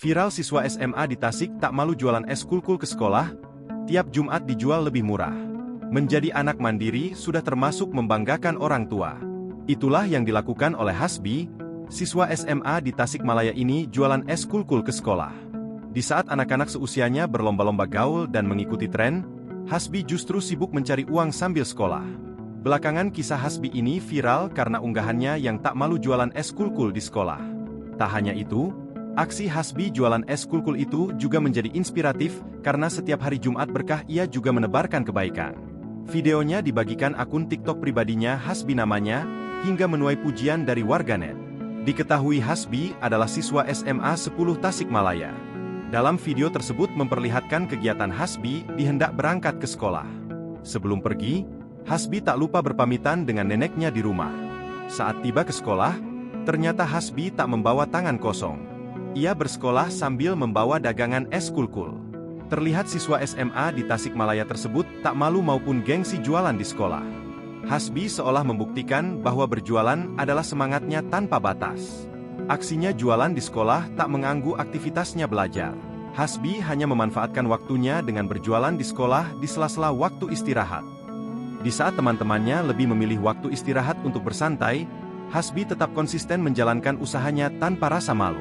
Viral siswa SMA di Tasik tak malu jualan es kulkul ke sekolah, tiap Jumat dijual lebih murah. Menjadi anak mandiri sudah termasuk membanggakan orang tua. Itulah yang dilakukan oleh Hasbi, siswa SMA di Tasikmalaya ini jualan es kulkul ke sekolah. Di saat anak-anak seusianya berlomba-lomba gaul dan mengikuti tren, Hasbi justru sibuk mencari uang sambil sekolah. Belakangan kisah Hasbi ini viral karena unggahannya yang tak malu jualan es kulkul di sekolah. Tak hanya itu, aksi Hasbi jualan es kulkul itu juga menjadi inspiratif karena setiap hari Jumat berkah ia juga menebarkan kebaikan. Videonya dibagikan akun TikTok pribadinya Hasbi namanya, hingga menuai pujian dari warganet. Diketahui Hasbi adalah siswa SMA 10 Tasikmalaya. Dalam video tersebut memperlihatkan kegiatan Hasbi di hendak berangkat ke sekolah. Sebelum pergi, Hasbi tak lupa berpamitan dengan neneknya di rumah. Saat tiba ke sekolah, ternyata Hasbi tak membawa tangan kosong. Ia bersekolah sambil membawa dagangan es kulkul. Terlihat siswa SMA di Tasikmalaya tersebut tak malu maupun gengsi jualan di sekolah. Hasbi seolah membuktikan bahwa berjualan adalah semangatnya tanpa batas. Aksinya jualan di sekolah tak mengganggu aktivitasnya belajar. Hasbi hanya memanfaatkan waktunya dengan berjualan di sekolah di sela-sela waktu istirahat. Di saat teman-temannya lebih memilih waktu istirahat untuk bersantai, Hasbi tetap konsisten menjalankan usahanya tanpa rasa malu.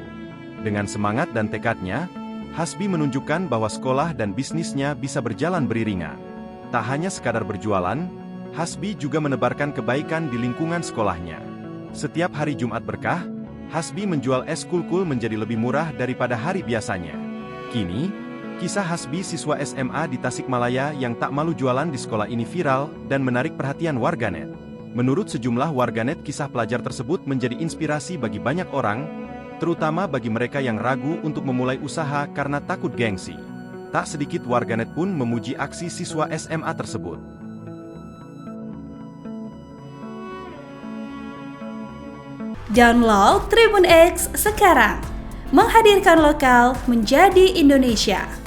Dengan semangat dan tekadnya, Hasbi menunjukkan bahwa sekolah dan bisnisnya bisa berjalan beriringan. Tak hanya sekadar berjualan, Hasbi juga menebarkan kebaikan di lingkungan sekolahnya. Setiap hari Jumat berkah, Hasbi menjual es kulkul menjadi lebih murah daripada hari biasanya. Kini, kisah Hasbi siswa SMA di Tasikmalaya yang tak malu jualan di sekolah ini viral dan menarik perhatian warganet. Menurut sejumlah warganet, kisah pelajar tersebut menjadi inspirasi bagi banyak orang, terutama bagi mereka yang ragu untuk memulai usaha karena takut gengsi. Tak sedikit warganet pun memuji aksi siswa SMA tersebut. Download Tribun X sekarang, menghadirkan lokal menjadi Indonesia.